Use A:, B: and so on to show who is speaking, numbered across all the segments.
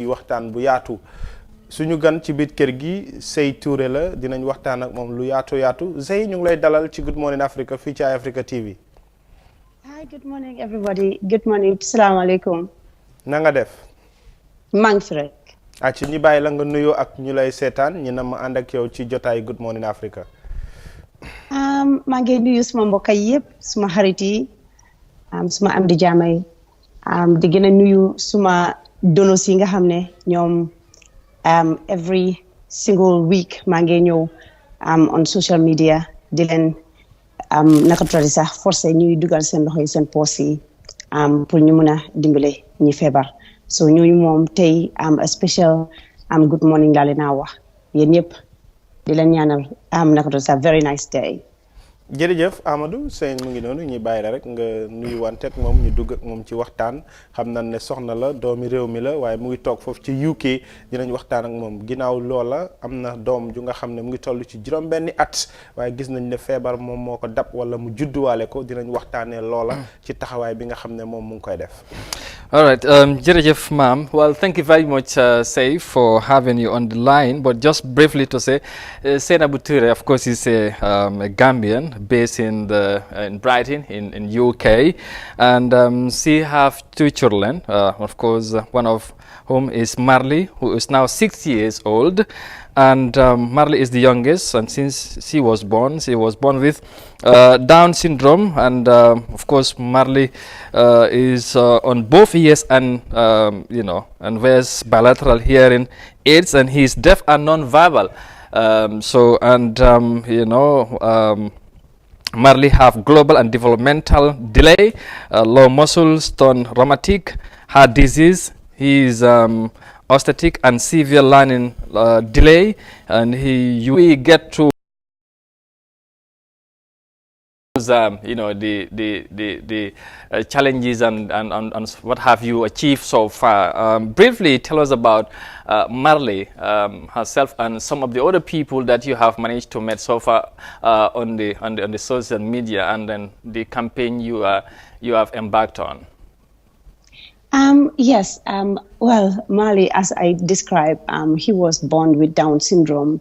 A: waxtaan bu yaatu suñu gan ci biir kër gi Sey Touré la dinañ waxtaan ak moom lu yaatu Sey ñu ngi lay dalal ci Good Morning Africa fii ci Africa TV.
B: Hi, good morning everybody. Good morning. Salaamaaleykum.
A: na nga def.
B: maa ngi fi rek.
A: ci ñi bàyyi la nga nuyoo ak ñu lay seetaan ñi na ma ànd ak yow ci jotaay Good Morning Africa.
B: maa ngi nuyu suma mbokk yi yëpp suma xarit yi suma am di jaama yi di gën a nuyu suma donos yi nga xam ne ñoom every single week maa ngi ñëw on social media di leen naka tuddati sax forcé ñuy dugal seen loxo yi seen poos yi pour ñu mun a dimbale ñi feebar so ñooñu moom tey a special good morning laa leen a wax yéen ñëpp di leen ñaanal naka tuddati sax very nice day.
A: jërëjëf Amadou Sey mu ngi noonu ñuy bàyyi la rek nga nuyu wante ak moom ñu dugg ak moom ci waxtaan xam nañ ne soxna la doomi réew mi la waaye mu ngi toog foofu ci UK dinañ waxtaan ak moom ginnaaw loola am na doom ju nga xam ne mu ngi toll ci juróom-benni at waaye gis nañ ne feebar moom moo ko dab wala mu judduwaale ko dinañ waxtaanee loola ci taxawaay bi nga xam ne moom mu ngi koy def.
C: All right, jërëjëf ma'am. Well, thank you very much, Sey, for having you on the line. But just briefly to say, Seynabou Touré, of course, is a Gambian based in Brighton, in UK, and she have two children. Of course, one of whom is Marley, who is now 6 years old. And Marley is the youngest, and since she was born with Down syndrome, and of course Marley is on both ears and and wears bilateral hearing aids, and he is deaf and non-verbal. Marley have global and developmental delay, low muscles, tone rheumatic, heart disease. He is orthotic and severe learning delay, and we get to the challenges and what have you achieved so far. Briefly tell us about Marley herself and some of the other people that you have managed to meet so far on the social media, and then the campaign you have embarked on.
B: Yes. Well, Marley, as I described, he was born with Down syndrome,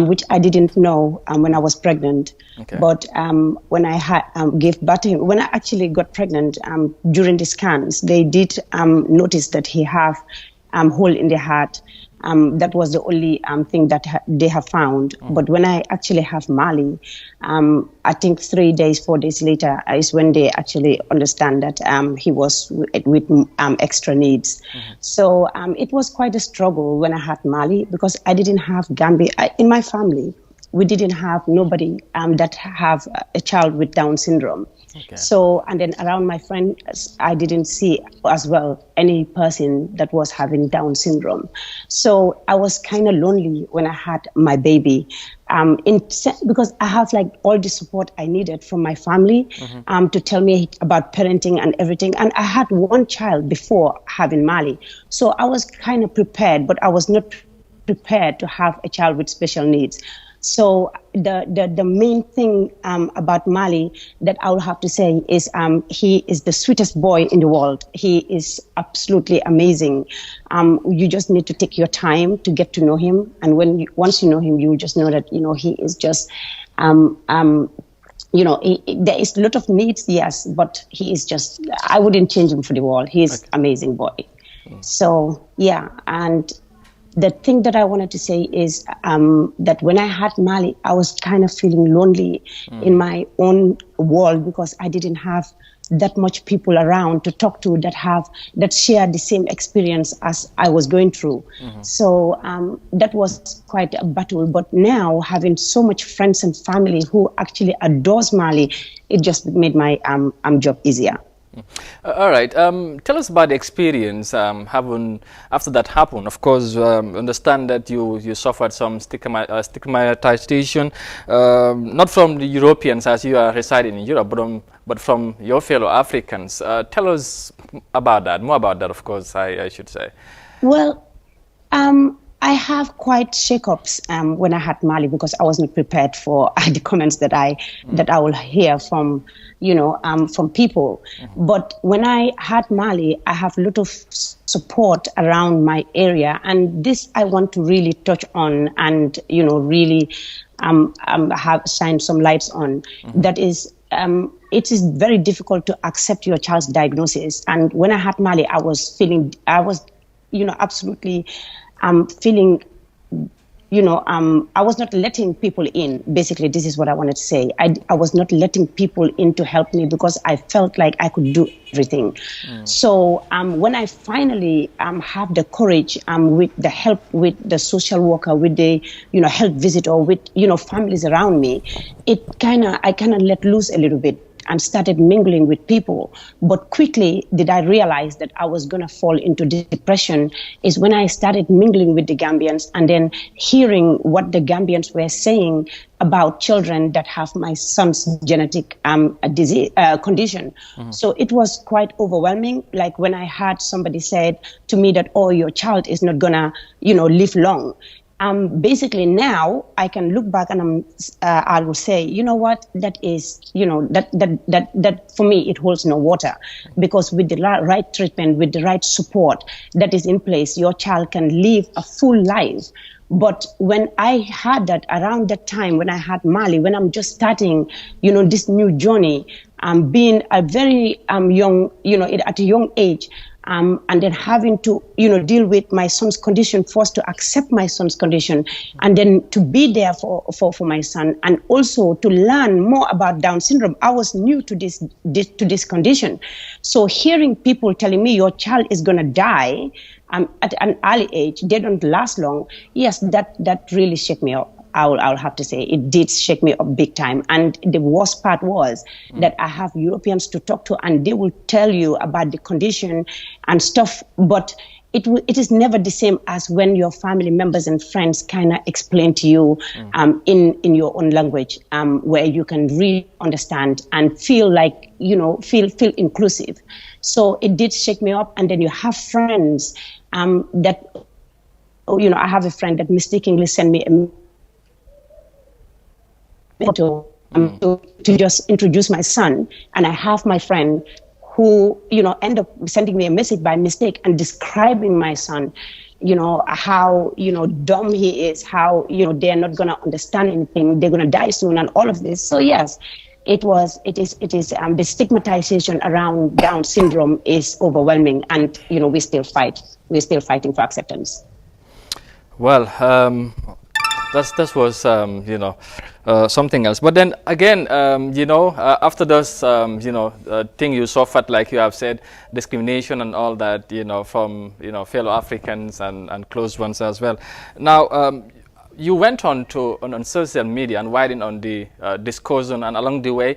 B: which I didn't know when I was pregnant.
C: Okay.
B: But when I gave birth to him, when I actually got pregnant, during the scans, they did notice that he have hole in the heart. That was the only thing that they have found. But when I actually have Marley, I think 4 days later is when they actually understand that he was with extra needs. So it was quite a struggle when I had Marley, because I didn't have Gambia in my family. We didn't have nobody that have a child with Down syndrome.
C: Okay.
B: So, and then around my friends, I didn't see as well any person that was having Down syndrome. So I was kind of lonely when I had my baby, because I have like all the support I needed from my family to tell me about parenting and everything. And I had one child before having Marley. So I was kind of prepared, but I was not prepared to have a child with special needs. So the main thing about Marley that I would have to say is he is the sweetest boy in the world. He is absolutely amazing. You just need to take your time to get to know him, and once you know him, you just know that he is just there is a lot of needs, yes, but he is just, I wouldn't change him for the world. He is amazing boy. So yeah, and the thing that I wanted to say is that when I had Marley, I was kind of feeling lonely in my own world, because I didn't have that much people around to talk to that share the same experience as I was going through. So that was quite a battle. But now, having so much friends and family who actually adores Marley, it just made my job easier.
C: All right. Tell us about the experience after that happened. Of course, understand that you suffered some stigmatization, not from the Europeans as you are residing in Europe, but from your fellow Africans. Tell us about that, more about that, of course, I should say.
B: Well, I I have quite shakeups when I had Mali because I wasn't prepared for the comments that I will hear from from people. But when I had Mali, I have a lot of support around my area, and this I want to really touch on and really have shine some lights on. That is. It is very difficult to accept your child's diagnosis. And when I had Mali, I was absolutely feeling, I was not letting people in. Basically, this is what I wanted to say. I was not letting people in to help me because I felt like I could do everything. So when I finally have the courage, with the help with the social worker, with the health visitor, with families around me, I kind of let loose a little bit and started mingling with people. But quickly did I realize that I was going to fall into depression is when I started mingling with the Gambians and then hearing what the Gambians were saying about children that have my son's genetic disease condition. So it was quite overwhelming. Like when I had somebody said to me that, oh, your child is not going to, live long. Basically now I can look back and I will say, you know what, that is, that for me, it holds no water, because with the right treatment, with the right support that is in place, your child can live a full life. But when I had that around that time, when I had Mali, when I'm just starting, this new journey, being a very young, at a young age, and then having to, deal with my son's condition, forced to accept my son's condition, and then to be there for my son, and also to learn more about Down syndrome. I was new to this condition. So hearing people telling me your child is going to die at an early age, they don't last long. Yes, that really shook me up. I'll have to say it did shake me up big time. And the worst part was that I have Europeans to talk to, and they will tell you about the condition and stuff, but it is never the same as when your family members and friends kind of explain to you in your own language, where you can really understand and feel like, feel inclusive. So it did shake me up. And then you have friends that, I have a friend that mistakenly sent me a to just introduce my son, and I have my friend who end up sending me a message by mistake and describing my son, how dumb he is, how they're not going to understand anything, they're going to die soon, and all of this. So yes, it is the stigmatization around Down syndrome is overwhelming, and we're still fighting for acceptance.
C: Well, that was something else. But then again, after those thing you suffered, like you have said, discrimination and all that, from fellow Africans and close ones as well. Now you went on social media and writing on the discussion, and along the way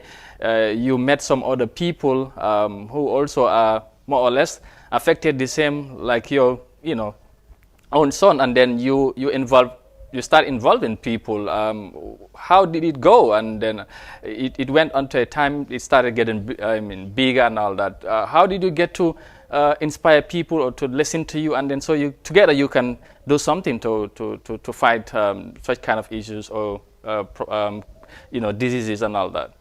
C: you met some other people who also are more or less affected the same like your own son, and then you start involving people. How did it go? And then it went on to a time it started getting bigger and all that. How did you get to inspire people or to listen to you, and then so together you can do something to fight such kind of issues or diseases and all that?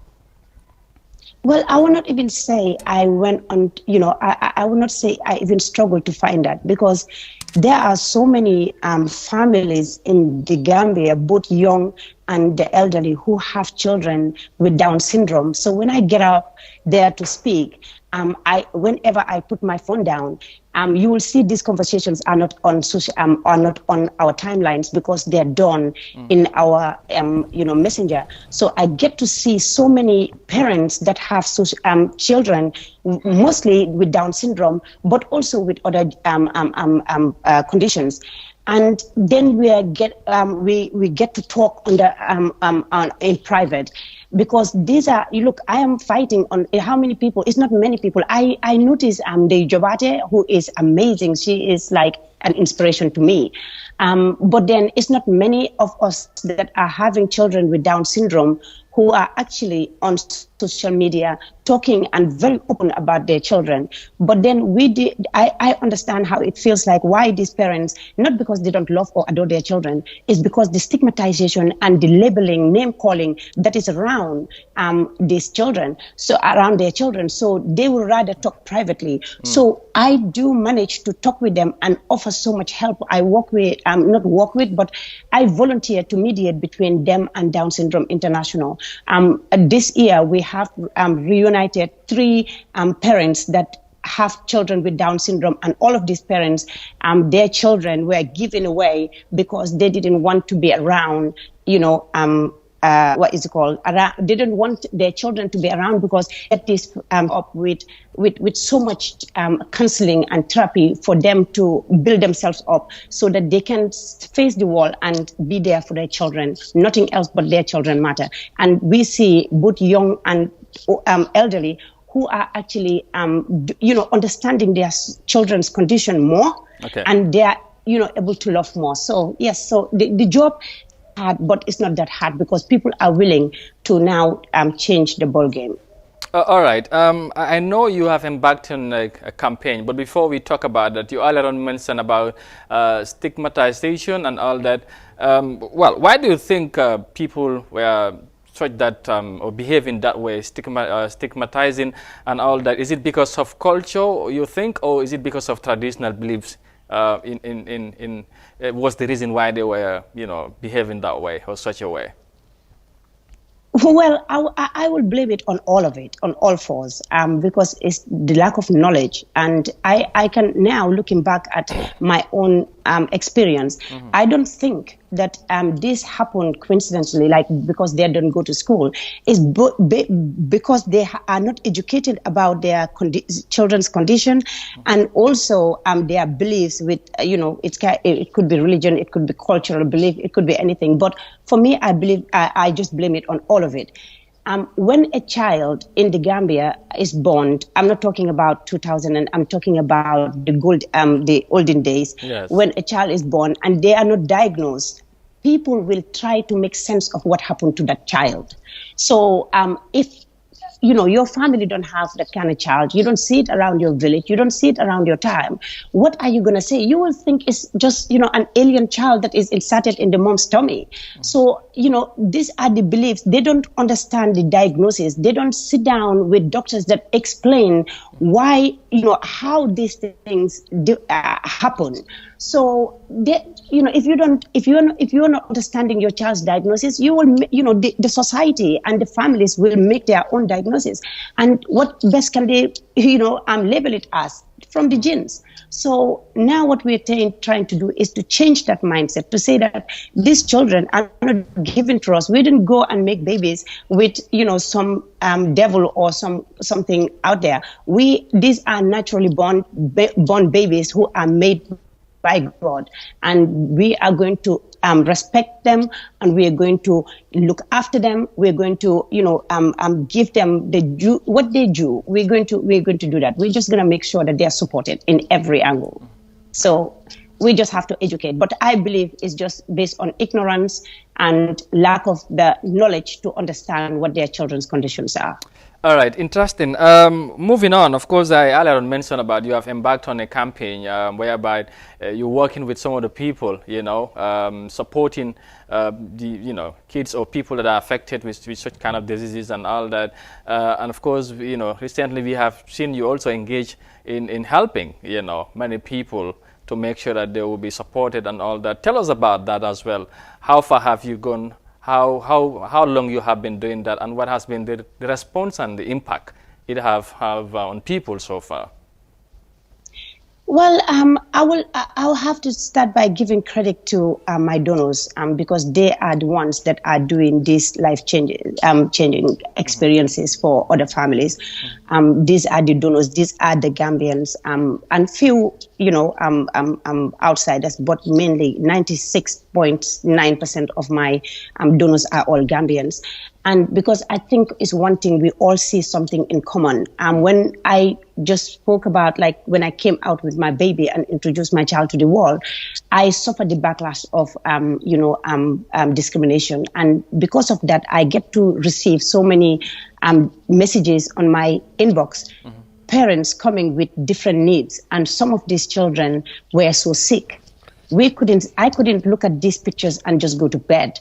B: Well, I will not even say I went on, I will not say I even struggled to find that, because there are so many families in the Gambia, both young and the elderly, who have children with Down syndrome. So when I get out there to speak, whenever I put my phone down, you will see these conversations are not on are not on our timelines, because they're done in our messenger. So I get to see so many parents that have children, mostly with Down syndrome, but also with other conditions. And then we get to talk in private, because these are, I am fighting on how many people. It's not many people. I notice the Jobate, who is amazing. She is like an inspiration to me. But then it's not many of us that are having children with Down syndrome who are actually on social media talking and very open about their children. But then I understand how it feels like why these parents, not because they don't love or adore their children, is because the stigmatization and the labeling, name calling that is around these children, so around their children. So they would rather talk privately. So I do manage to talk with them and offer so much help. I work with, not work with, but I volunteer to mediate between them and Down Syndrome International. This year, we have reunited 3 parents that have children with Down syndrome, and all of these parents, their children were given away because they didn't want to be around, what is it called? They didn't want their children to be around because it is up with so much counseling and therapy for them to build themselves up so that they can face the world and be there for their children. Nothing else but their children matter. And we see both young and elderly who are actually, understanding their children's condition more, and they are, able to love more. So yes, so the job hard, but it's not that hard because people are willing to now change the ball game.
C: All right. I know you have embarked on a campaign, but before we talk about that, you earlier on mentioned about stigmatization and all that. Well, why do you think people were such that or behave in that way, stigmatizing and all that? Is it because of culture, you think, or is it because of traditional beliefs? Was the reason why they were, behaving that way or such a way?
B: Well, I will blame it on all of it, on all fours, because it's the lack of knowledge. And I can now, looking back at my own experience, I don't think that this happened coincidentally, like because they don't go to school. Is because they are not educated about their children's condition, and also their beliefs with, it could be religion, it could be cultural belief, it could be anything. But for me, I believe I just blame it on all of it. When a child in the Gambia is born, I'm not talking about 2000, and I'm talking about the olden days.
C: Yes.
B: When a child is born and they are not diagnosed, people will try to make sense of what happened to that child. So if your family don't have that kind of child, you don't see it around your village, you don't see it around your time, what are you going to say? You will think it's just, an alien child that is inserted in the mom's tummy. So, these are the beliefs. They don't understand the diagnosis. They don't sit down with doctors that explain why, how these things happen. So, if you're not understanding your child's diagnosis, you will, the society and the families will make their own diagnosis. And what best can they, label it as? From the genes. So now what we're trying to do is to change that mindset, to say that these children are not given to us. We didn't go and make babies with, some devil or something out there. These are naturally born babies who are made by God, and we are going to respect them, and we are going to look after them. We're going to, give them what they do. We're going to do that. We're just going to make sure that they are supported in every angle. So we just have to educate. But I believe it's just based on ignorance and lack of the knowledge to understand what their children's conditions are.
C: All right, interesting. Moving on, of course, I earlier mentioned about you have embarked on a campaign whereby you're working with some of the people, supporting the kids or people that are affected with such kind of diseases and all that. And of course, recently we have seen you also engage in helping, many people to make sure that they will be supported and all that. Tell us about that as well. How far have you gone? How long you have been doing that, and what has been the response and the impact it have on people so far?
B: Well, I'll have to start by giving credit to my donors because they are the ones that are doing these changing experiences for other families. These are the donors. These are the Gambians and few, outsiders, but mainly 96.9% of my donors are all Gambians. And because I think it's one thing, we all see something in common. When I just spoke about, like, when I came out with my baby and introduced my child to the world, I suffered the backlash of, discrimination. And because of that, I get to receive so many messages on my inbox, parents coming with different needs. And some of these children were so sick. I couldn't look at these pictures and just go to bed.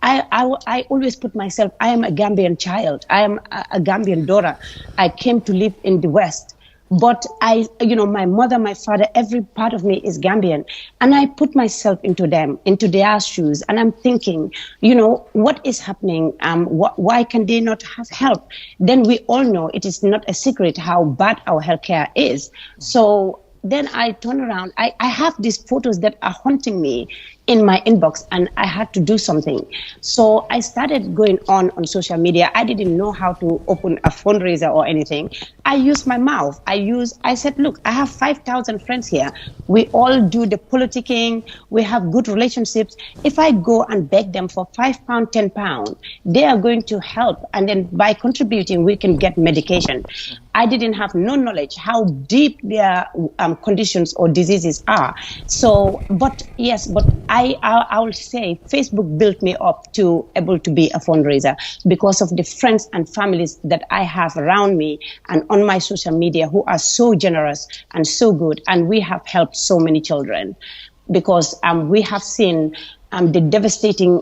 B: I always put myself, I am a Gambian child. I am a Gambian daughter. I came to live in the West. But my mother, my father, every part of me is Gambian. And I put myself into their shoes. And I'm thinking, what is happening? Why can they not have help? Then we all know it is not a secret how bad our healthcare is. So then I turn around. I have these photos that are haunting me in my inbox, and I had to do something. So I started going on social media. I didn't know how to open a fundraiser or anything. I used my mouth. I said, look, I have 5,000 friends here. We all do the politicking. We have good relationships. If I go and beg them for £5, £10, they are going to help. And then by contributing, we can get medication. I didn't have no knowledge how deep their conditions or diseases are. So, but I will say Facebook built me up to able to be a fundraiser because of the friends and families that I have around me and on my social media who are so generous and so good. And we have helped so many children because we have seen the devastating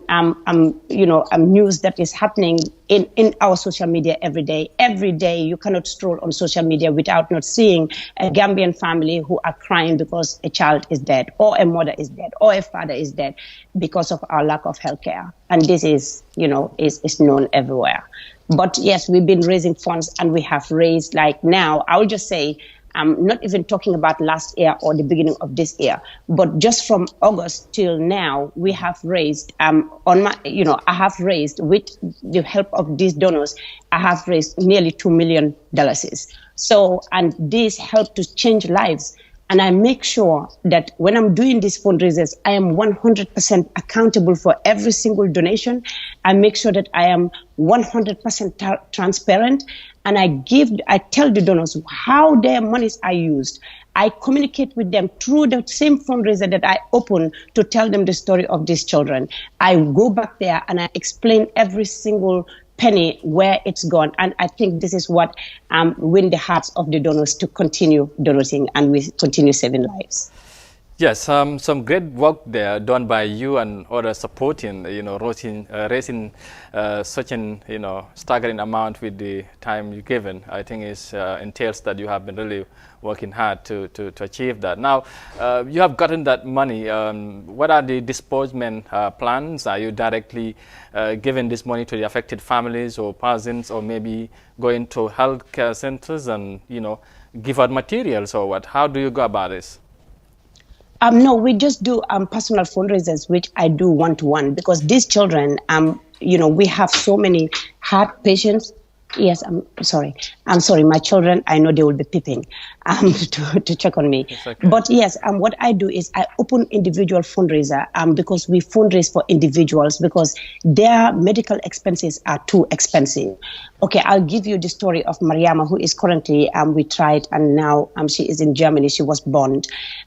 B: news that is happening in our social media every day. Every day you cannot stroll on social media without not seeing a Gambian family who are crying because a child is dead, or a mother is dead, or a father is dead because of our lack of healthcare. And this is known everywhere. But yes, we've been raising funds, and we have raised, like now, I will just say, I'm not even talking about last year or the beginning of this year, but just from August till now, we have raised, I have raised with the help of these donors, I have raised nearly $2 million. So, and this helped to change lives. And I make sure that when I'm doing these fundraisers, I am 100% accountable for every single donation. I make sure that I am 100% transparent. And I tell the donors how their monies are used. I communicate with them through the same fundraiser that I open to tell them the story of these children. I go back there and I explain every single penny where it's gone. And I think this is what win the hearts of the donors to continue donating, and we continue saving lives.
C: Yes, some great work there done by you and others supporting, raising such an, staggering amount with the time you've given. I think it entails that you have been really working hard to achieve that. Now, you have gotten that money. What are the disbursement plans? Are you directly giving this money to the affected families or persons, or maybe going to healthcare centers and, give out materials, or what? How do you go about this?
B: No, we just do personal fundraisers, which I do one-to-one, because these children, we have so many heart patients. Yes, I'm sorry. My children, I know they will be peeping to check on me. Okay. But yes, what I do is I open individual fundraiser because we fundraise for individuals because their medical expenses are too expensive. Okay, I'll give you the story of Mariama, who is currently, we tried, and now she is in Germany. She was born.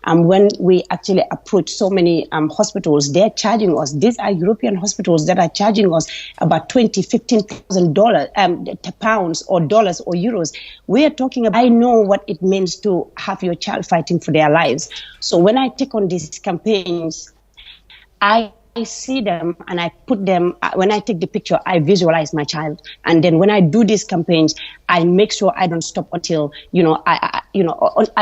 B: When we actually approach so many hospitals, they're charging us. These are European hospitals that are charging us about $15,000 pounds or dollars or euros. We are talking about, I know what it means to have your child fighting for their lives. So when I take on these campaigns, I see them and I put them, when I take the picture, I visualize my child. And then when I do these campaigns, I make sure I don't stop until, I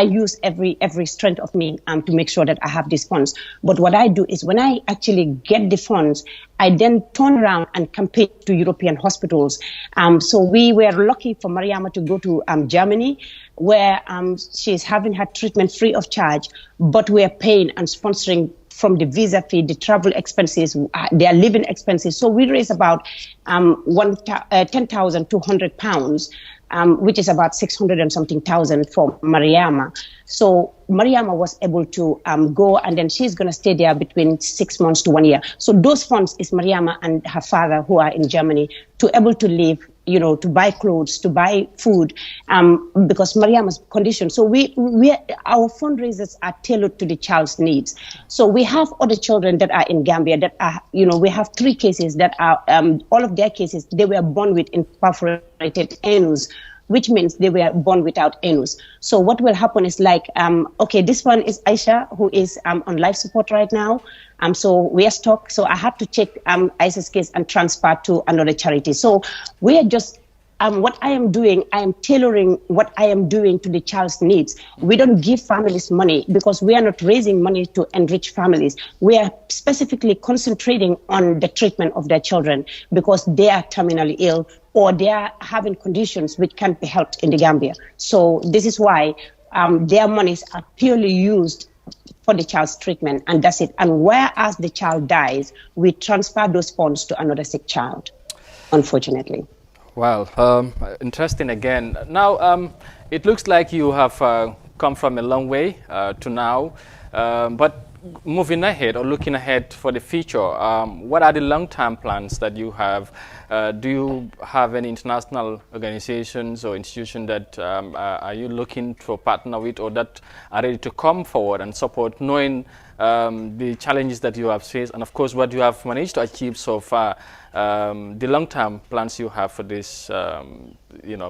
B: use every strength of me to make sure that I have these funds. But what I do is when I actually get the funds, I then turn around and campaign to European hospitals. So we were lucky for Mariama to go to Germany, where she's having her treatment free of charge, but we're paying and sponsoring from the visa fee, the travel expenses, their living expenses. So we raise about £10,200, which is about 600 and something thousand for Mariama. So Mariama was able to go, and then she's going to stay there between 6 months to 1 year. So those funds is Mariama and her father who are in Germany to able to live, to buy clothes, to buy food, because Mariama's condition. So our fundraisers are tailored to the child's needs. So we have other children that are in Gambia that are, we have 3 cases that are, all of their cases, they were born with perforated anus, which means they were born without anus. So what will happen is like, this one is Aisha, who is on life support right now. So we are stuck. So I had to check Aisha's case and transfer to another charity. So we are just, what I am doing, I am tailoring what I am doing to the child's needs. We don't give families money because we are not raising money to enrich families. We are specifically concentrating on the treatment of their children because they are terminally ill or they are having conditions which can't be helped in the Gambia. So this is why their monies are purely used for the child's treatment, and that's it. And whereas the child dies, we transfer those funds to another sick child, unfortunately.
C: Wow, interesting again. Now, it looks like you have come from a long way to now, but moving ahead or looking ahead for the future, what are the long-term plans that you have? Do you have any international organizations or institutions that are you looking to partner with or that are ready to come forward and support, knowing the challenges that you have faced and of course what you have managed to achieve so far, the long-term plans you have for this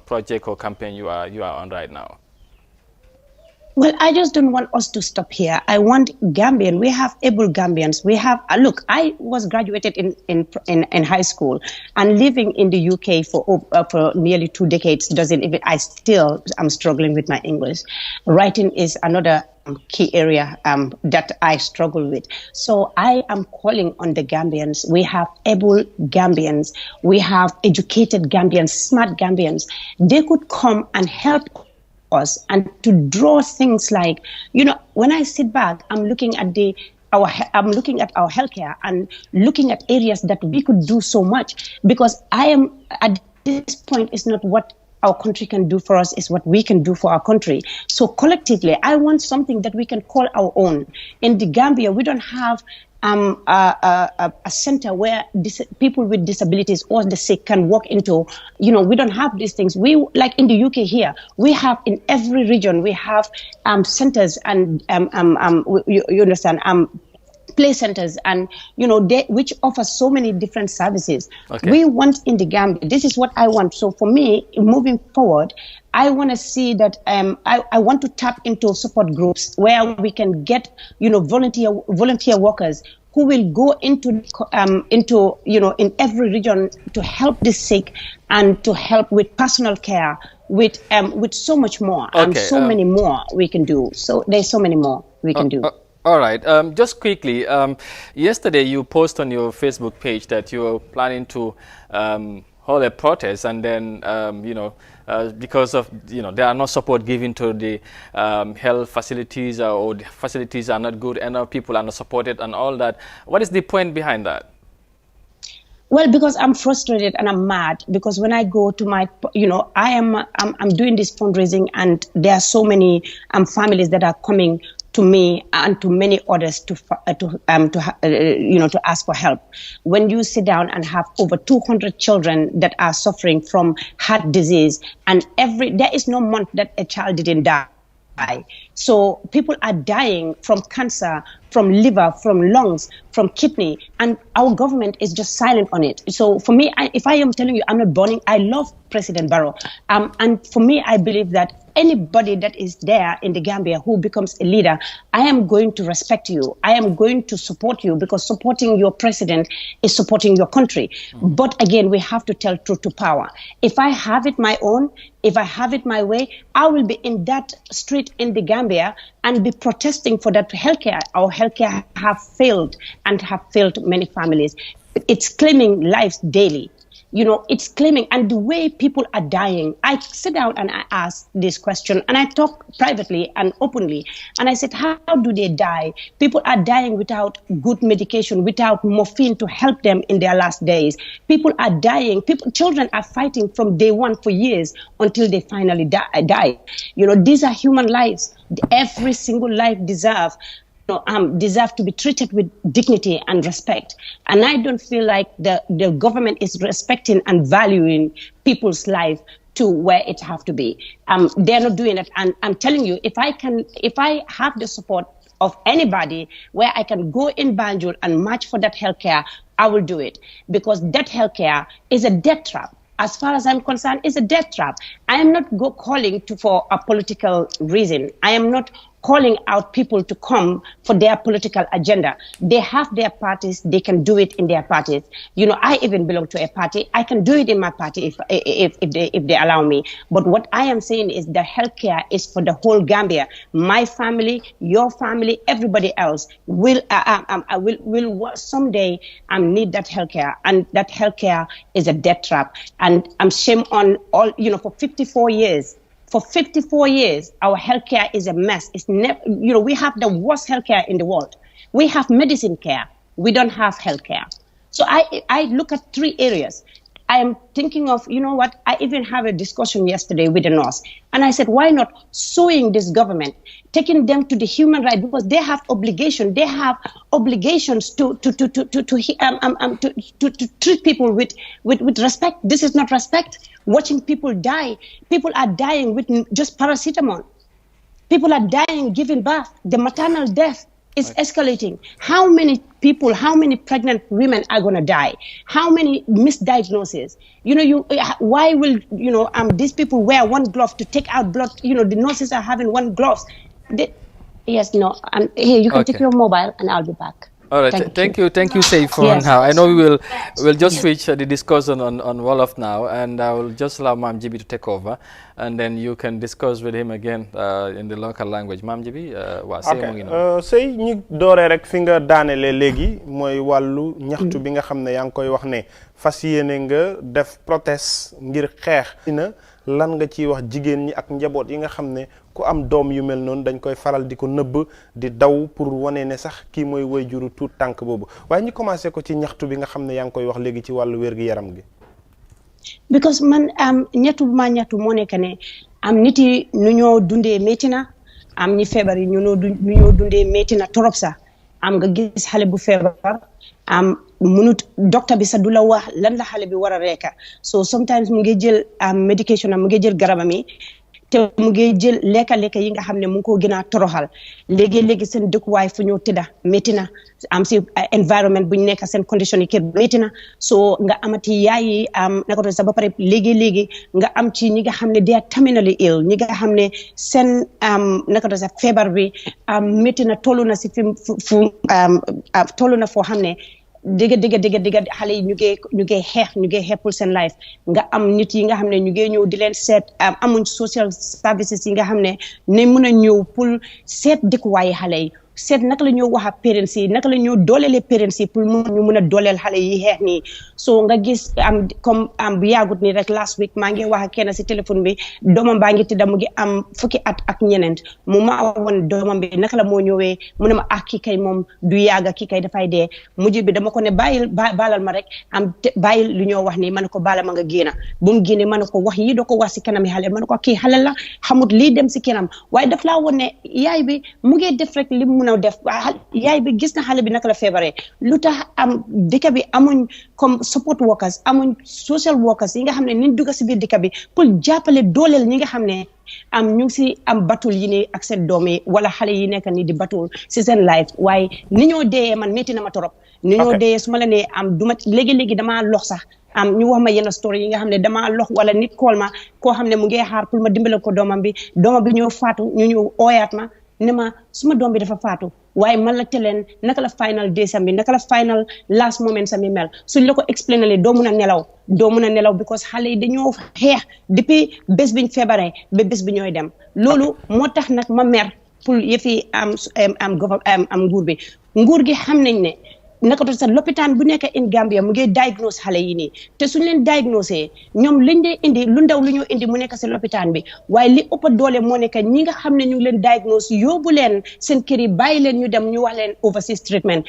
C: project or campaign you are on right now?
B: Well, I just don't want us to stop here. I want Gambian. We have able Gambians. We have, look, I was graduated in high school and living in the UK for nearly 2 decades doesn't even, I'm struggling with my English. Writing is another key area that I struggle with. So I am calling on the Gambians. We have able Gambians. We have educated Gambians, smart Gambians. They could come and help us and to draw things like, when I sit back, I'm looking at our healthcare and looking at areas that we could do so much, because I am at this point, it's not what our country can do for us, is what we can do for our country. So collectively, I want something that we can call our own. In the Gambia, we don't have a center where people with disabilities or the sick can walk into. We don't have these things. We, like in the UK here, we have in every region, we have centers and you understand, play centers and which offer so many different services. Okay. We want in the Gambia, this is what I want. So for me, moving forward, I want to see that I want to tap into support groups where we can get volunteer workers who will go into in every region to help the sick and to help with personal care, with so much more, so many more we can do. So there's so many more we can do.
C: All right. Just quickly, yesterday you posted on your Facebook page that you were planning to hold a protest, and then because of there are no support given to the health facilities or the facilities are not good enough, people are not supported, and all that. What is the point behind that?
B: Well, because I'm frustrated and I'm mad, because when I go to my, I'm doing this fundraising, and there are so many families that are coming to me and to many others to ask for help. When you sit down and have over 200 children that are suffering from heart disease, and there is no month that a child didn't die. So people are dying from cancer, from liver, from lungs, from kidney, and our government is just silent on it. So for me, if I am telling you I'm not burning, I love President Barrow. And for me, I believe that anybody that is there in the Gambia who becomes a leader, I am going to respect you. I am going to support you, because supporting your president is supporting your country. Mm-hmm. But again, we have to tell truth to power. If I have it my own, if I have it my way, I will be in that street in the Gambia and be protesting for that healthcare. Our healthcare have failed and have failed many families. It's claiming lives daily. It's claiming, and the way people are dying, I sit down and I ask this question, and I talk privately and openly, and I said, how do they die? People are dying without good medication, without morphine to help them in their last days. People are dying. Children are fighting from day one for years until they finally die. These are human lives. Every single life deserve to be treated with dignity and respect. And I don't feel like the government is respecting and valuing people's life to where it have to be. They're not doing it. And I'm telling you, if I have the support of anybody where I can go in Banjul and march for that healthcare, I will do it, because that healthcare is a death trap. As far as I'm concerned, it's a death trap. I am not calling for a political reason. I am not calling out people to come for their political agenda. They have their parties. They can do it in their parties. You know, I even belong to a party. I can do it in my party if they allow me. But what I am saying is the healthcare is for the whole Gambia. My family, your family, everybody else will someday need that healthcare, and that healthcare is a death trap. And I'm shame on all. You know, for 54 years. For 54 years, our healthcare is a mess. It's we have the worst healthcare in the world. We have medicine care. We don't have healthcare. So I look at 3 areas. I am thinking of, you know what, I even have a discussion yesterday with the nurse. And I said, why not suing this government, taking them to the human rights, because they have obligation. They have obligations to treat people with respect. This is not respect. Watching people die. People are dying with just paracetamol. People are dying giving birth. The maternal death is escalating. How many people, how many pregnant women are going to die? How many misdiagnoses? Why will, these people wear one glove to take out blood? You know, the nurses are having one glove. Yes, no. Here, you can take your mobile and I'll be back.
C: All right, thank you, Saif, for now. I know we'll just switch the discussion on Wolof now, and I will just allow Mam Jibi to take over, and then you can discuss with him again in the local language. Mam Jibi,
A: sëy ñu dooree rek fi nga daanele léegi mooy wàllu ñaxtu bi nga xam ne yaa ngi koy wax ne fas yéene nga def protest ngir xeex dina lan nga ciy wax jigéen ñi ak njaboot yi nga xam ne ku am doom yu mel noonu dañ koy faral di ko nëbb di daw pour wane ne sax kii mooy waajuru tuut tànk boobu waaye ñu commencé ko ci ñaxtu bi nga xam ne yaa ngi koy wax léegi ci wàllu wér-gi-yaram gi.
B: because man ñettu bu ma ñettu moo nekk ne nit yi nu ñoo dundee métti na ñi feebar yi nu ñoo dundee métti na trop sax nga gis xale bu feebar munut docteur bi sax du la wax lan la xale bi war a rekka so sometimes mu ngi jël medication mu ngi jël garabam yi te mu ngi jël lekka yi nga xam ne mu ngi ko gën a toroxal léegi seen dëkkuwaay fu ñoo tëdda métti na si environnement bu ñu nekk seen condition yi kër métti na so nga amati yaay yi naka sax ba pare léegi nga am ci ñi nga xam ne they are terminally ill ñi nga xam ne seen naka sax feebar bi métti na tollu na si tollu na foo xam ne digga xale yi ñu ngi xeex pour seen life nga am nit yi nga xam ne ñu ngi ñëw di leen seet amuñ social services yi nga xam ne mën a ñëw pour seet dëkkuwaayu xale yi seet naka la ñoo wax ak parents yi naka la ñoo doolelee parents yi pour ñu mën a dooleel xale yi xeex nii so nga gis comme bu yaagut nii rek last week maa ngi wax ak kenn si téléphone bi doomam baa ngi tëdda mu ngi am fukki at ak ñeneent mu ma woon doomam bi naka la moo ñëwee mu ne ma kii kay moom du yaaga kii kay dafay dee mujj bi dama ko ne baalal ma rek bàyyil lu ñoo wax nii ma ne ko baala ma nga génna bu mu génne ma ne ko wax yi doo ko wax si kanam yi xale ma ne ko kii xale la xamut lii dem si kanam waaye daf laa woon ne yaay bi mu ngi def rek li mun a def yaay bi gis na xale bi naka la feebaree lu tax dëkk bi amuñ comme support workers amuñ social workers yi nga xam ne niñ dugg si biir dëkk bi pour jàppale dooleel ñi nga xam ne ñu ngi si batul yi ni ak seen doom yi wala xale yi nekk ni di batul si seen life waaye ni ñoo deeyee man métti na ma torop ni ñoo deeyee su ma la nee duma léegi damaa lox sax ñu wax ma yenn story yi nga xam ne damaa lox wala nit kool ma koo xam ne mu ngi xaar pour ma dimbale ko doomam bi ñoo faatu ñu ñëw ooyaat ma ne ma suma doom bi dafa faatu waaye man la teleen naka la final day sam bi naka la final last moment sami mel suñ la ko explainer le doo mun a nelaw because xale yi dañoo xeex depuis bés biñ feebaree ba bés bi ñooy dem loolu moo tax nag ma mer pour yëfi nguur gi xam nañ ne naka to sa lopitaan bu nekk in Gambia mu ngi diagnose xale yi nii te suñ leen diagnosé ñoom lañ dee indi lu ndaw lu ñoo indi mu nekk si lopitaan bi waaye li ëpp doole moo nekk ñi nga xam ne ñu ngi leen diagnose yóbbu leen seen kër yi bàyyi leen ñu dem ñu wax leen overseas treatment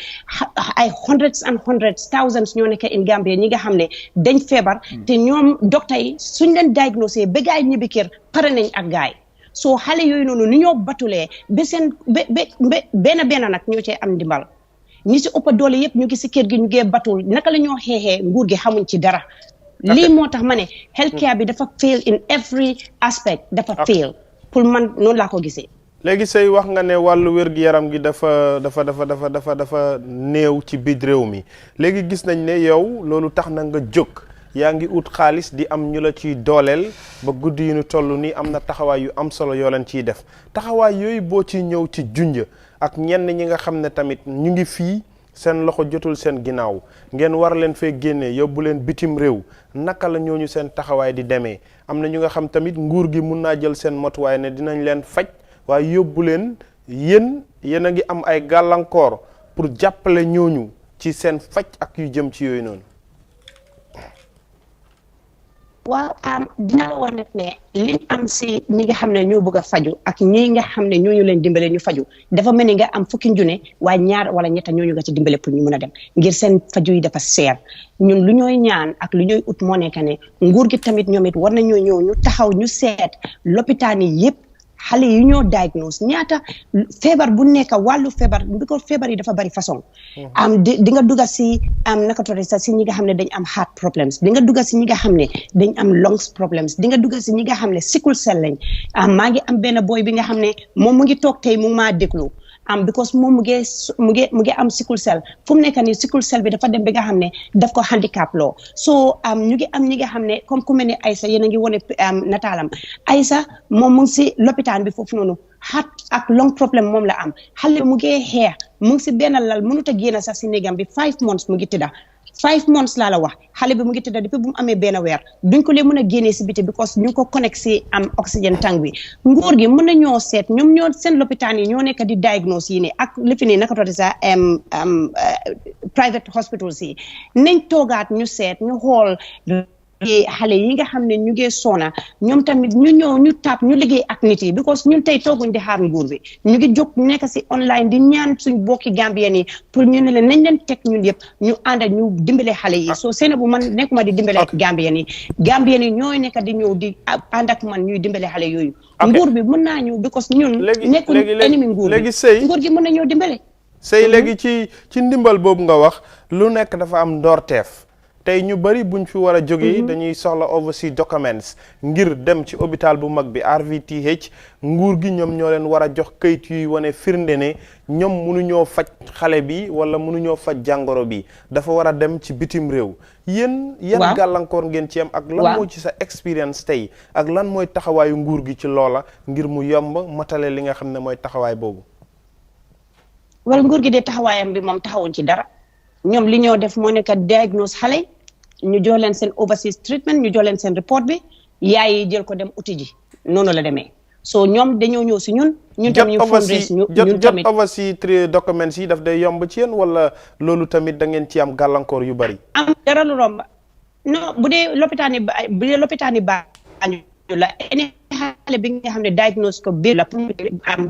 B: ay hundreds and hundreds thousands ñoo nekk in Gambia ñi nga xam ne dañ feebar te ñoom docteur yi suñ leen diagnosé ba gaay ñibbi kër pare nañ ak gaay so xale yooyu noonu ni ñoo batulee ba seen benn nag ñoo cee am ndimbal ñi si ëpp doole yëpp ñu ngi si kër gi ñu ngee batul naka la ñoo xeexee nguur gi xamuñ ci dara lii moo tax ma ne healthcare bi dafa fail in every aspect dafa fail pour man noonu laa ko gisee.
A: léegi say wax nga ne wàllu wér-gu-yaram gi dafa néew ci biir réew mi léegi gis nañ ne yow loolu tax na nga jóg yaa ngi ut xaalis di am ñu la ciy dooleel ba guddi yu ñu toll nii am na taxawaay yu am solo yoo leen ciy def taxawaay yooyu boo ci ñëw ci junj ak ñenn ñi nga xam ne tamit ñu ngi fii seen loxo jotul seen ginnaaw ngeen war leen fee génnee yóbbu leen bitim réew naka la ñooñu seen taxawaay di demee am na ñu nga xam tamit nguur gi mun naa jël seen motuwaay ne dinañ leen faj waaye yóbbu leen yéen a ngi am ay gàllankoor pour jàppale ñooñu ci seen faj ak yu jëm ci yooyu noonu.
B: waaw dina la wax ne liñ am si ñi nga xam ne ñoo bëgg a faju ak ñi nga xam ne ñooñu leen dimbale ñu faju dafa mel ni nga am fukki junne waaye ñaar wala ñetta ñooñu nga ci dimbale pour ñu mën a dem ngir seen faju yi dafa seer ñun lu ñooy ñaan ak lu ñooy ut moo nekk ne nguur gi tamit ñoom it war nañoo ñëw ñu taxaw ñu seet lopitaan yi yëpp xale yi ñoo diagnose ñaata feebar bu nekk wàllu feebar bi ko feebar yi dafa bari façon di nga dugga si naka tuddee sax si ñi nga xam ne dañ am heart problems di nga dugga si ñi nga xam ne dañ am lungs problems di nga dugga si ñi nga xam ne sickle cell lañ maa ngi am benn boy bi nga xam ne moom mu ngi toog tey mu ngi maa déglu because moom mu ngi am sickle cell fu mu nekk nii sickle cell bi dafa dem bi nga xam ne daf ko handicap loo so ñu ngi am ñi nga xam ne comme ku mel ne Aïssa yéen a ngi wone nataalam Aïssa moom mu ngi si lopitaan bi foofu noonu heart ak lung problème moom la am xale mu ngi xeex mu ngi si benn lal mënut a génn sax si néegam bi 5 months mu ngi tëdda 5 months laa la wax xale bi mu ngi tëdda depuis bu mu amee benn weer duñ ko lee mën a génnee si biti because ñu ngi ko connect si am oxygène tank bi nguur gi mën na ñoo seet ñoom ñoo seen lopitaan yi ñoo nekk di diagnose yi ne ak li fi ne naka tuddee sax private hospitals yi nañ toogaat ñu seet ñu xool xale yi nga xam ne ñu ngi soona ñoom tamit ñu ñëw ñu taab ñu liggéey ak nit yi because ñun tey tooguñ di xaar nguur bi ñu ngi jóg nekk si online di ñaan suñ bokki Gambien yi pour ñu ne leen nañ leen teg ñun yëpp ñu ànd ñu dimbale xale yi soo seen bu man nekkuma di dimbale Gambien yi ñooy nekk di ñëw di ànd ak man ñuy dimbale xale yooyu nguur bi mën naa ñëw because ñun nekkul ennemi nguur bi nguur gi mën na ñëw dimbale
A: sëy léegi ci ndimbal boobu nga wax lu nekk dafa am ndoorteef tey ñu bari buñ fi war a jógee dañuy soxla overseas documents ngir dem ci hôpital bu mag bi RVTH nguur gi ñoom ñoo leen war a jox kayit yuy wane firnde ne ñoom mënuñoo faj xale bi wala mënuñoo faj jàngoro bi dafa war a dem ci bitim réew yan gàllankoor ngeen ci am ak lan moo ci sa expérience tey ak lan mooy taxawaayu nguur gi ci loola ngir mu yomb matale li nga xam ne mooy taxawaay boobu
B: wala nguur gi de taxawaayam bi moom taxawuñ ci dara ñoom li ñoo def moo nekk diagnose xale ñu jox leen seen overseas treatment ñu jox leen seen report bi yaay yi jël ko dem uti ji noonu la demee so ñoom dañoo ñëw si ñun tam ñu fundraise ñun tamit
A: jot overseas documents yi daf day yomb ci yéen wala loolu tamit da ngeen ci am gàllankoor yu bari
B: am dara lu romb non bu dee lopitaan yi Banjul la xale bi nga xam ne diagnose ko bi la pour am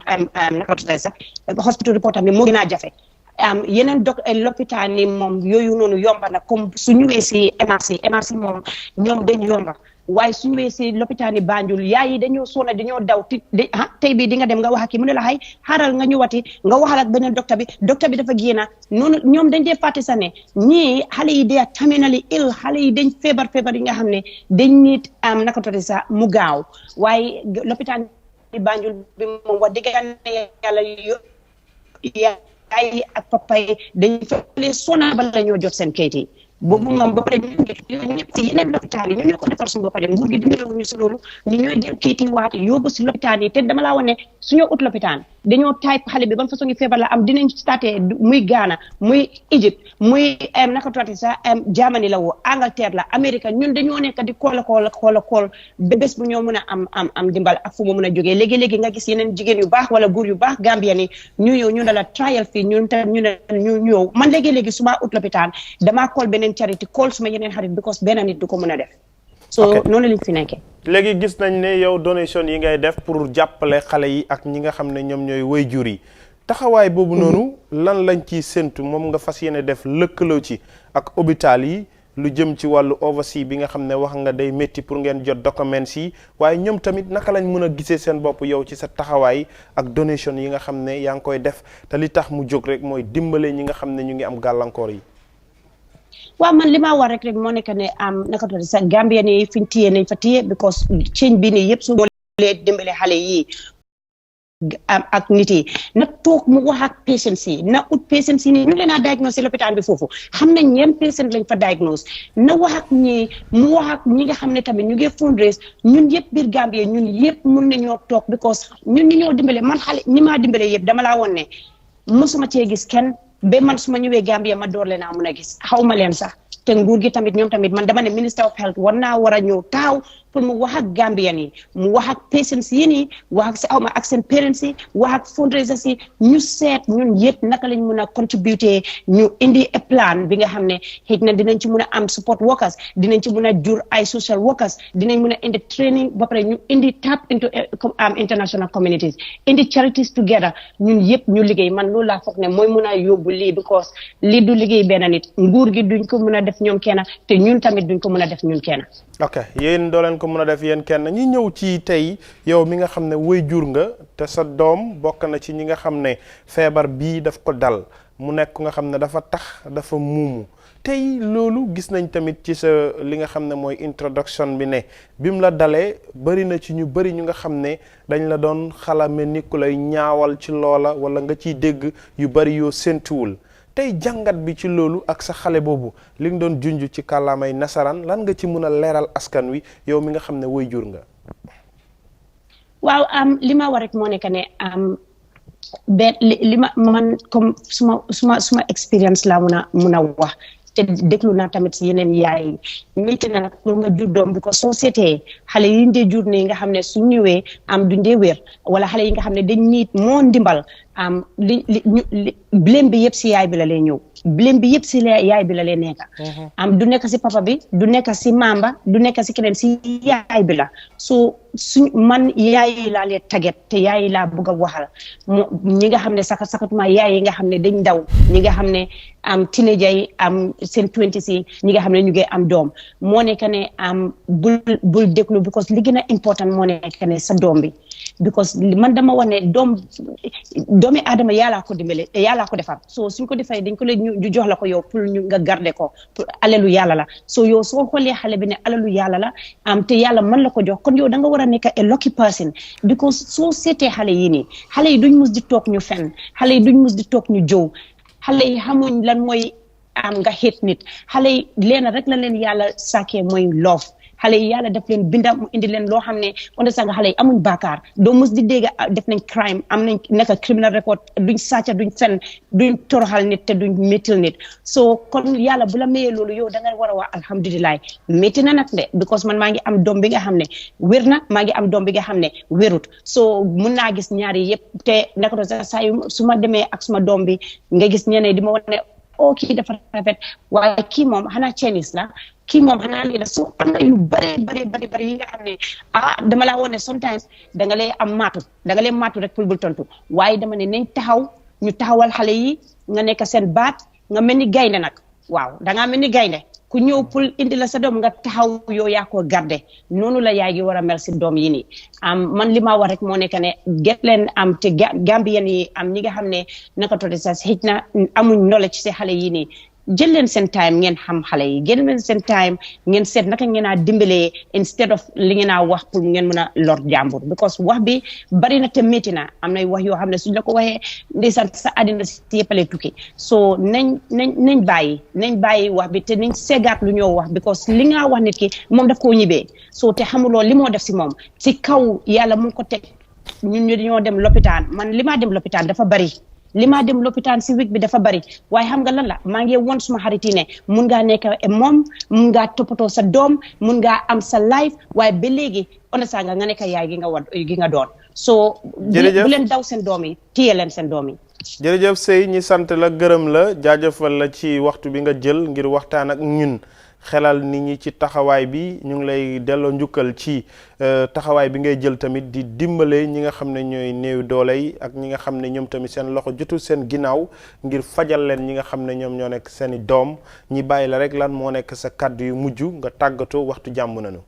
B: naka tuddee sax hospital report am bi moo gën a jafe yeneen lopitaan yi moom yooyu noonu yomba na comme su ñëwee si MRC moom ñoom dañ yomba waaye su ñëwee si lopitaan yi Banjul yaay yi dañoo sona dañoo daw tey bii di nga dem nga wax ak kii mu ne la xay xaaral nga ñëwati nga waxal ak beneen docteur bi dafa génna noonu ñoom dañ dee fàtte sax ne ñii xale yi dee terminally ill xale yi dañ feebar yi nga xam ne dañ nit am naka toti sax mu gaaw waaye lopitaan yi Banjul bi moom wax dëgg yàlla ay ak papa yi dañ fale sona bala ñoo jot seen kayit yi boobu moom ba pare ñëpp si yeneen lopitaan yi ñu ñoo ko defar suñu boppam nguur gi dimbale ñu si loolu ñu ñooy jël kayit yi waat yóbbu si lopitaan yi te dama laa wane suñoo ut lopitaan dañoo type xale bi ban façon ngi feebar la am dinañ starté muy Ghana muy Egypte muy naka tuuti sax Germany la woo Angleterre la Amérique ñun dañoo nekk di kool ba bés bu ñoo mën a am dimbal ak fu mu mën a jógee léegi nga gis yeneen jigéen yu baax wala góor yu baax Gambien yi ñu ñëw ñu ne la trial fii ñun tam ñu ne ñu ñëw man léegi su ma ut lopitaan damaa kool beneen charity kool suma yeneen xarit because benn nit du ko mën a def so noonu lañ fi nekkee
A: léegi gis nañ ne yow donation yi ngay def pour jàppale xale yi ak ñi nga xam ne ñoom ñooy waajur yi taxawaay boobu noonu lan lañ ciy séntu moom nga fas yéene def lëkkaloo ci ak hôpital yi lu jëm ci wàllu overseas bi nga xam ne wax nga day métti pour ngeen jot documents yi waaye ñoom tamit naka lañ mën a gisee seen bopp yow ci sa taxawaay ak donation yi nga xam ne yaa ngi koy def te li tax mu jóg rek mooy dimbale ñi nga xam ne ñu ngi am gàllankoor yi.
B: waaw man li ma war rek moo nekk ne naka tudd sax Gambien yi fi ñu téye nañ fa téye because change bi nii yëpp su boolee dimbale xale yi ak nit yi na toog mu wax ak patients yi na ut patients yi nii ñu leen a diagnose si lopitaan bi foofu xam nañ ñeen patient lañ fa diagnose na wax ak ñi mu wax ak ñi nga xam ne tamit ñu ngi fundraise ñun yëpp biir Gambie ñun yëpp mun nañoo toog because ñun ñi ñoo dimbale man xale ñi maa dimbale yëpp dama laa woon ne mosuma cee gis kenn ba man su ma ñëwee Gambie ma door leen a mun a gis xaw ma leen sax te nguur gi tamit ñoom tamit man dama ne minister of health war naa war a ñëw taaw pour mu wax ak Gambien yi mu wax ak patients yi nii wax ak seen parents yi wax ak fundraisers yi ñu seet ñun yëpp naka lañ mun a contribuer ñu indi a plan bi nga xam ne xëy na dinañ ci mun a am support workers dinañ ci mun a jur ay social workers dinañ mun a indi training ba pare ñu indi tap into international communities indi charities together ñun yëpp ñu liggéey man loolu laa foog ne mooy mun a yóbbu lii because lii du liggéey benn nit nguur gi duñ ko mun a def ñoom kenn te ñun tamit duñ ko mun a def ñun kenn.
A: ok yéen doo leen ko mën a def yéen kenn ñi ñëw ci tey yow mi nga xam ne waajur nga te sa doom bokk na ci ñi nga xam ne feebar bii daf ko dal mu nekk nga xam ne dafa tax dafa muumu tey loolu gis nañ tamit ci sa li nga xam ne mooy introduction bi ne bi mu la dalee bari na ci ñu bari ñu nga xam ne dañ la doon xalame ni ku lay ñaawal ci loola wala nga ciy dégg yu bari yoo séntuwul tey jàngat bi ci loolu ak sa xale boobu li nga doon junj ci kàllaamay nasaraan lan nga ci mën a leeral askan wi yow mi nga xam ne waajur nga.
B: waaw li ma war rek moo nekk ne li ma man comme suma expérience laa mun a wax te déglu naa tamit si yeneen yaay yi métti na nag pour nga jur doom bi ko soo seetee xale yi ñu dee jur ne nga xam ne su ñëwee duñ dee wér wala xale yi nga xam ne dañ niit moo ndimbal blame bi yëpp si yaay bi la lay ñëw blame bi yëpp si yaay bi la lay nekka du nekk si papa bi du nekk si mamba du nekk si keneen si yaay bi la so man yaay yi laa lee taget te yaay yi laa bëgg a waxal ñi nga xam ne sakatuma yaay yi nga xam ne dañ daw ñi nga xam ne teenager yi seen 20s yi ñi nga xam ne ñu ngi am doom moo nekk ne bul déglu because li gën a important moo nekk ne sa doom bi because man dama wax ne doomi aadama yàllaa ko dimbale yàllaa ko defar so suñ ko defee dañ ko leen ñu jox la ko yow pour ñu nga garder ko pour alalu yàlla la so yow soo xoolee xale bi ne alalu yàlla la te yàlla mën la ko jox kon yow da nga war a nekk a lucky person because soo seetee xale yi nii xale yi duñ mus di toog ñu fen xale yi duñ mus di toog ñu jëw xale yi xamuñ lan mooy nga hate nit xale yi leena rek la leen yàlla sàkkee mooy love xale yi yàlla def leen binda mu indi leen loo xam ne on sa nga xale yi amuñ baakaar doo mus di dégg def nañ crime am nañ nekk criminal record duñ sàcca duñ fen duñ toroxal nit te duñ méttil nit so kon yàlla bu la mayee loolu yow da nga war a wax alhamdulilah métti na nag de because man maa ngi am doom bi nga xam ne wér na maa ngi am doom bi nga xam ne wérut so mun naa gis ñaari yëpp te naka doon sax saa yu su ma demee ak suma doom bi nga gis ñeneen di ma wane kii dafa rafet waaye kii moom xanaa Chinese la kii moom xanaa lii la so am na yu bari yi nga xam ne dama laa woon ne sometimes da nga lay am maatu rek pour bul tontu waaye dama ne nañ ñu taxawal xale yi nga nekk seen baat nga mel ni gaynde nag waaw dangaa mel ni gaynde ku ñëw pour indi la sa doom nga taxaw yow yaa ko garde noonu la yaay gi war a mel si doom yi nii man li ma wax rek moo nekk ne get leen te Gambien yi ñi nga xam ne naka tudde sax xëj na amuñ knowledge si xale yi nii jël leen seen time ngeen xam xale yi jël leen seen time ngeen seet naka ngeen a dimbalee instead of li ngeen a wax pour ngeen mën a lor jàmbur because wax bi bari na te métti na am nay wax yoo xam ne suñ la ko waxee ndeysaan sa àddina si yëppale tukki so nañ bàyyi wax bi te nañ seggaat lu ñoo wax because li nga wax nit ki moom daf koo ñibbee so te xamuloo li moo def si moom si kaw yàlla mu ngi ko teg ñun ñu dañoo dem lopitaan man li maa dem lopitaan dafa bari li ma dem lopitaan si week bi dafa bari waaye xam nga lan la maa ngi woon suma xarit yi ne mun ngaa nekk moom mun ngaa toppatoo sa doom mun ngaa am sa life waaye ba léegi on sa nga nekk yaay gi nga doon so bu leen daw seen doom yi téye leen seen doom yi
A: jërëjëf Sey ñi sant la gërëm la jaajëfal la ci waxtu bi nga jël ngir waxtaan ak ñun xelal nit ñi ci taxawaay bi ñu ngi lay delloo njukkal ci taxawaay bi ngay jël tamit di dimbale ñi nga xam ne ñooy néew doole yi ak ñi nga xam ne ñoom tamit seen loxo jotul seen ginnaaw ngir fajal leen ñi nga xam ne ñoom ñoo nekk seeni doom ñi bàyyi la rek lan moo nekk sa kàddu yu mujj nga tàggatoo waxtu jàmm nañu.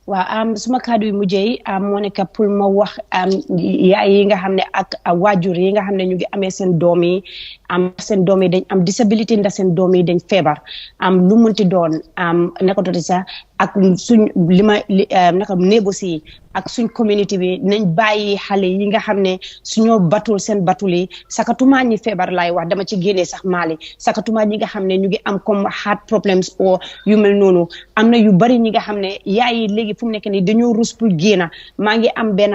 B: waaw suma kàddu yu mujjee yi moo nekk pour ma wax yaay yi nga xam ne ak waajur yi nga xam ne ñu ngi amee seen doom yi seen doom yi dañ am disability ndax seen doom yi dañ feebar lu munti doon naka tuuti sax ak suñ naka négocier ak suñ community bi nañ bàyyi xale yi nga xam ne suñoo batul seen batul yi sakatuma ñi feebar laay wax dama ci génnee sax Mali sakatuma ñi nga xam ne ñu ngi am comme heart problems o yu mel noonu am na yu bari ñi nga xam ne yaay yi léegi fu mu nekk nii dañoo rus pour génn maa ngi am benn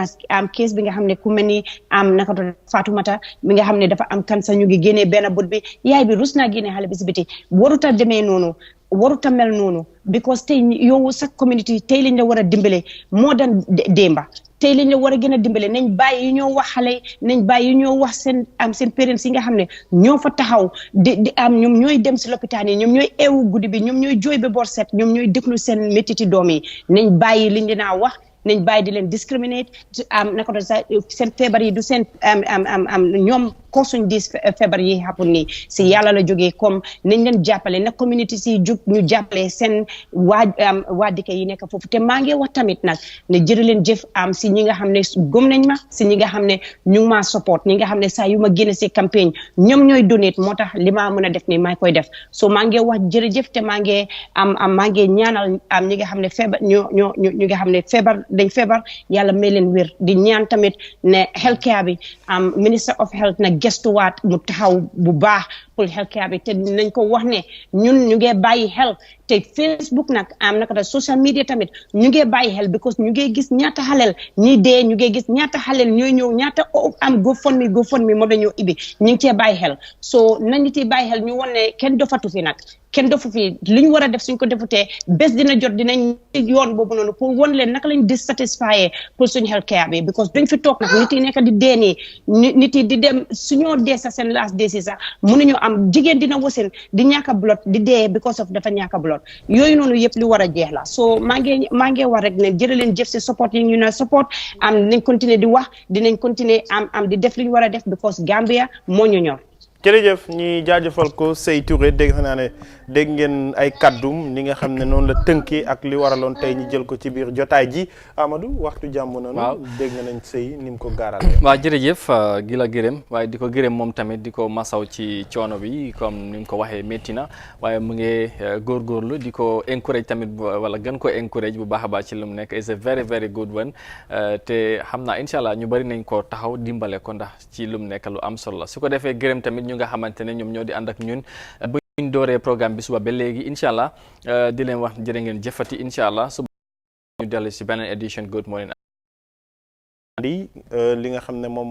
B: case bi nga xam ne ku mel ni naka tuuti Fatoumata mi nga xam ne dafa am cancer ñu ngi génnee benn bët bi yaay bi rus naa génne xale bi si biti waruta demee noonu waruta mel noonu because tey yow sa community tey lañ la war a dimbale moo daan démba tey lañ la war a gën a dimbale nañ bàyyi yu ñoo wax xale nañ bàyyi yu ñoo wax seen parents yi nga xam ne ñoo fa taxaw di ñoom ñooy dem si lopitaan yi ñoom ñooy eewu guddi bi ñoom ñooy jooy ba bor set ñoom ñooy déglu seen méttiti doom yi nañ bàyyi liñ dinaa wax nañ bàyyi di leen discriminate naka doon sax seen feebar yi du seen ñoom ko suñ dis feebar yi happen nii si yàlla la jógee comme nañ leen jàppale na community si jug ñu jàppale seen waa dëkk yi nekk foofu te maa ngi wax tamit nag ne jërë leen jëf si ñi nga xam ne gëm nañ ma si ñi nga xam ne ñu ngi maa support ñi nga xam ne saa yu ma génne si campagne ñoom ñooy donate moo tax li ma mën a def nii maa koy def so maa ngi wax jërëjëf te maa ngi ñaanal ñi nga xam ne feebar ñu nga xam ne dañ feebar yàlla may leen wér di ñaan tamit ne health care bi minister of health na gestuwaat mu taxaw bu baax pour health care bi te nañ ko wax ne ñun ñu ngi bàyyi xel te Facebook nag naka la social media tamit ñu ngi bàyyi xel because ñu ngi gis ñaata xaleel ñi dee ñu ngi gis ñaata xaleel ñooy ñëw ñaata GoFundMe moo dañoo ibi ñu ngi cee bàyyi xel so nañu ci bàyyi xel ñu wan ne kenn dofatu fi nag kenn dofu fi li ñu war a def suñ ko defutee bés dina jot dinañ yoon boobu noonu pour won leen naka lañ dissatisfié pour suñ health care bi because duñ fi toog nag nit yi nekk di dee nii nit yi di dem suñoo dee sax seen last day si sax mënuñu am jigéen dina wasin di ñàkk a blood di dee because of dafa ñàkk a blood yooyu noonu yëpp li war a jeex la so maa ngi war rek ne jërë leen jëf si support yi ñu ne support dinañ continuer di wax dinañ continuer di def li ñu war a def because Gambia moo ñu ñor.
A: jërëjëf ñi jaajëfal ko Sey Touré dégg naa ne dégg ngeen ay kaddum ni nga xam ne noonu la tënkee ak li waraloon tey ñu jël ko ci biir jotaay ji Amadou waxtu jàmm na. waaw dégg nga nañ Sey ni mu ko gaaralee.
C: waaw jërëjëf gi la gërëm waaye di ko gërëm moom tamit di ko masaw ci coono bi comme ni mu ko waxee métti na waaye mu ngi góorgóorlu di ko encourage tamit wala gën ko encourage bu baax a baax ci lu mu nekk is a very very good one te xam naa incha allah ñu bari nañ ko taxaw dimbale ko ndax ci lu mu nekk lu am solo la su ko defee gërëm tamit ñu nga xamante ne ñoom ñoo di ànd ak ñun buñ dooree programme bi suba ba léegi incha allah di leen wax jërë ngeen jëfati incha allah suba ñu dellu si beneen édition Good Morning
A: li nga xam ne moom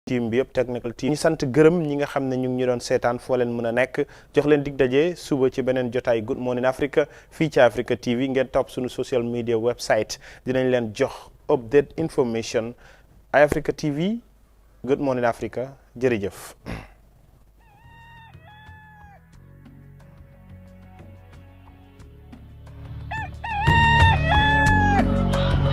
A: team bi yëpp technical team ñi sant gërëm ñi nga xam ne ñu ngi ñu doon seetaan foo leen mën a nekk jox leen dig daje suba ci beneen jotaay Good Morning Africa fii ci Africa TV ngeen topp suñu social media website dinañ leen jox update information Africa TV Good Morning Africa jërëjëf